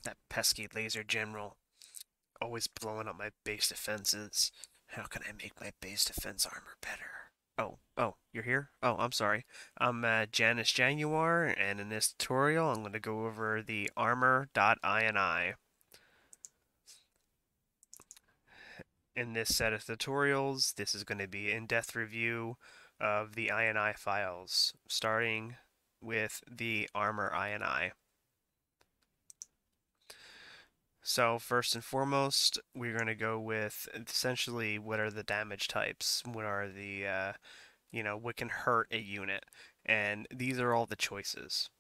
That pesky laser general, always blowing up my base defenses. How can I make my base defense armor better? Oh, you're here? Oh, I'm sorry. I'm Janus Jaguar, and in this tutorial, I'm going to go over the armor.ini. In this set of tutorials, this is going to be in-depth review of the ini files, starting with the armor ini. So first and foremost, we're going to go with essentially what are the damage types, what are the what can hurt a unit, and these are all the choices.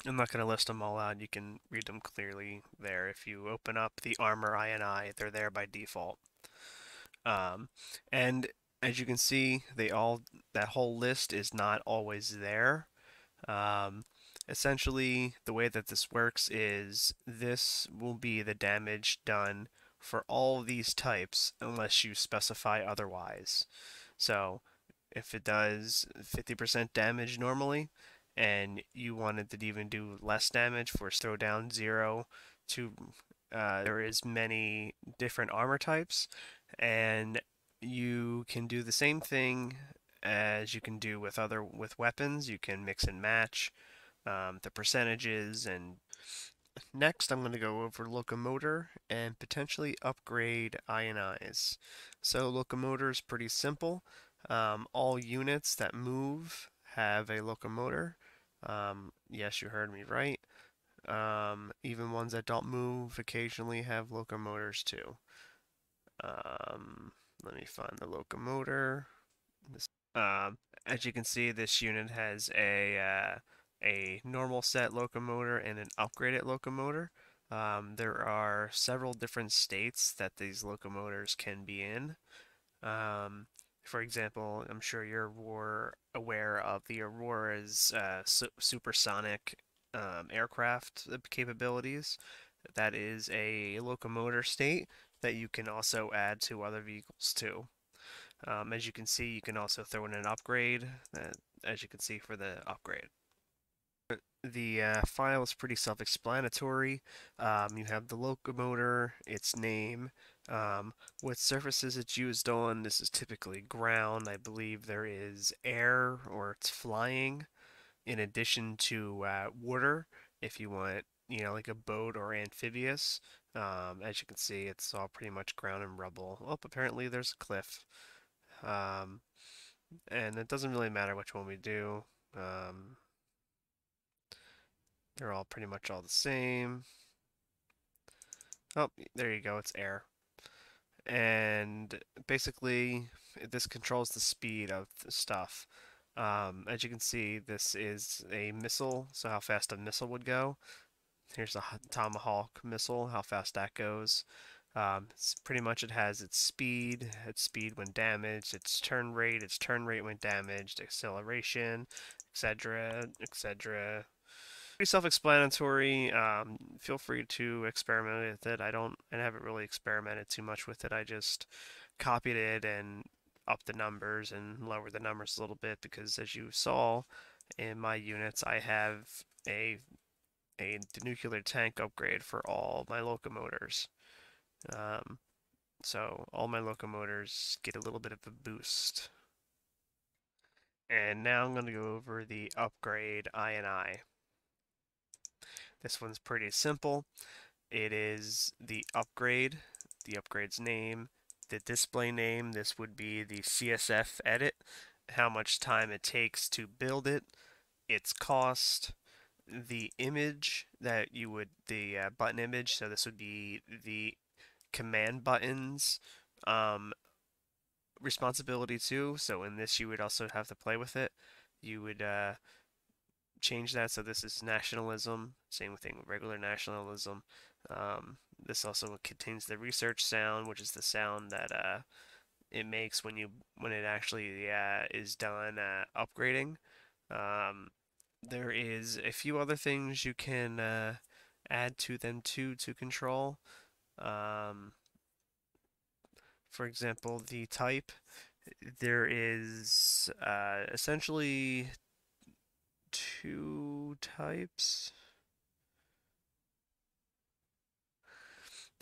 I'm not going to list them all out. You can read them clearly there. If you open up the armor ini, they're there by default. And as you can see, that whole list is not always there. Um, Essentially, the way that this works is this will be the damage done for all these types unless you specify otherwise. So if it does 50% damage normally, and you wanted to even do less damage for throw down 0 to there is many different armor types, and you can do the same thing as you can do with weapons. You can mix and match the percentages. And next I'm going to go over Locomotor and potentially upgrade INIs. So Locomotor is pretty simple. All units that move have a locomotor. Yes, you heard me right. Even ones that don't move occasionally have locomotors too. Um, Let me find the locomotor. This, as you can see, this unit has a normal set locomotor and an upgraded locomotor. There are several different states that these locomotors can be in. Um, for example, I'm sure you're more aware of the Aurora's supersonic aircraft capabilities. That is a locomotor state that you can also add to other vehicles too. As you can see, you can also throw in an upgrade, as you can see for the upgrade. The file is pretty self-explanatory. You have the locomotor, its name, what surfaces it's used on. This is typically ground. I believe there is air or it's flying, in addition to water if you want, like a boat or amphibious. As you can see, it's all pretty much ground and rubble. Oh, apparently there's a cliff. Um, and it doesn't really matter which one we do. Um, they're all pretty much all the same. Oh, there you go, it's air. And basically, this controls the speed of the stuff. As you can see, this is a missile, so how fast a missile would go. Here's a Tomahawk missile, how fast that goes. It's pretty much it has its speed when damaged, its turn rate when damaged, acceleration, etc., etc. Pretty self-explanatory. Feel free to experiment with it. I haven't really experimented too much with it. I just copied it and upped the numbers and lowered the numbers a little bit because, as you saw in my units, I have a nuclear tank upgrade for all my locomotors. Um, so all my locomotors get a little bit of a boost. And now I'm going to go over the upgrade INI. This one's pretty simple. It is the upgrade's name, the display name. This would be the CSF edit, how much time it takes to build it, its cost, the image that you would, the button image, so this would be the command buttons responsibility too. So in this, you would also have to play with it. You would change that. So this is nationalism. Same thing with regular nationalism. This also contains the research sound, which is the sound that it makes when it actually is done upgrading. Um, there is a few other things you can add to them too to control. Um, for example, the type. There is essentially two types.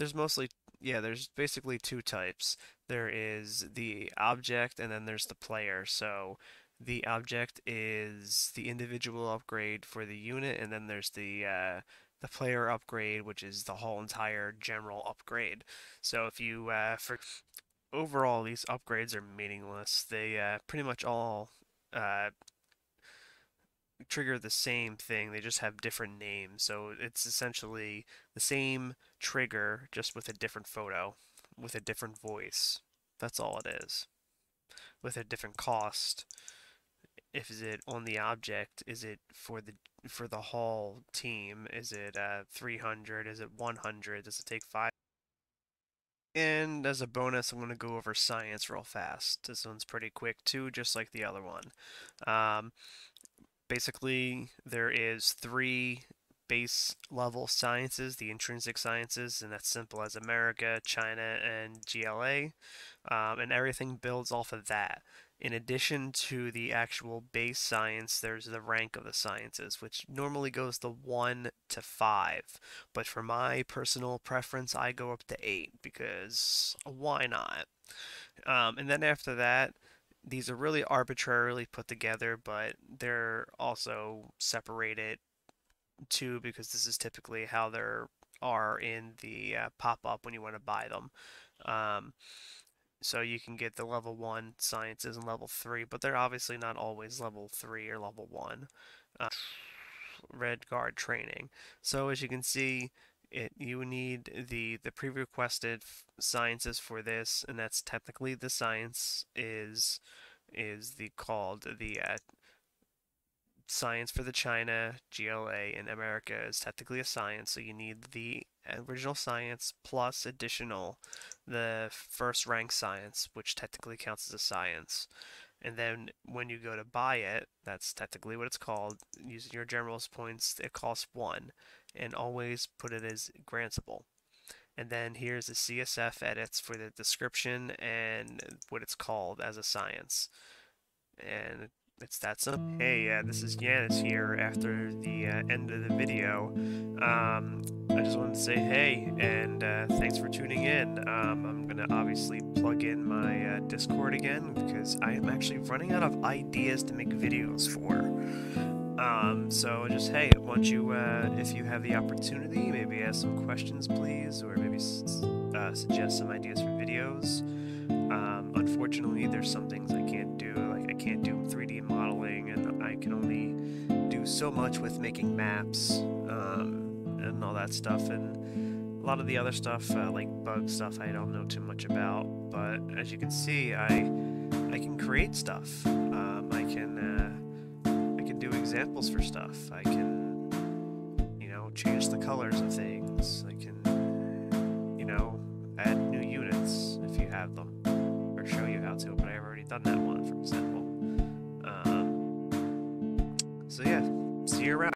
There's mostly, yeah, there's basically two types. There is the object and then there's the player. So the object is the individual upgrade for the unit, and then there's the player upgrade, which is the whole entire general upgrade. So if you for overall, these upgrades are meaningless. They pretty much all uh, trigger the same thing. They just have different names. So it's essentially the same trigger, just with a different photo, with a different voice. That's all it is. With a different cost. If is it on the object? Is it for the whole team? Is it 300? Is it 100? Does it take 5? And as a bonus, I'm going to go over science real fast. This one's pretty quick too, just like the other one. Um, Basically, there is three base level sciences, the intrinsic sciences, and that's simple as America, China, and GLA, and everything builds off of that. In addition to the actual base science, there's the rank of the sciences, which normally goes to 1 to 5. But for my personal preference, I go up to 8 because why not? And then after that, these are really arbitrarily put together, but they're also separated too because this is typically how there are in the pop-up when you want to buy them. Um, so you can get the level 1 sciences and level 3, but they're obviously not always level 3 or level 1. Red guard training. So as you can see, you need the pre-requested sciences for this, and that's technically the science is the called the science for the China, GLA, and America is technically a science, so you need the original science plus additional the first rank science, which technically counts as a science. And then when you go to buy it, that's technically what it's called. Using your generalist points, it costs 1, and always put it as grantable. And then here's the CSF edits for the description and what it's called as a science. And it's that simple. Hey, this is Janus here after the end of the video. I just wanted to say hey, and thanks for tuning in. I'm going to obviously plug in my Discord again because I am actually running out of ideas to make videos for. So just hey, why don't you, if you have the opportunity, maybe ask some questions, please, or maybe suggest some ideas for videos. Unfortunately, there's some things I can't do, like I can't do 3D modeling, and I can only do so much with making maps, and all that stuff, and a lot of the other stuff, like bug stuff, I don't know too much about, but as you can see, I can create stuff. I can do examples for stuff. I can, change the colors of things. I can, add new units if you have them, or show you how to, but I've already done that one, for example. So yeah, see you around.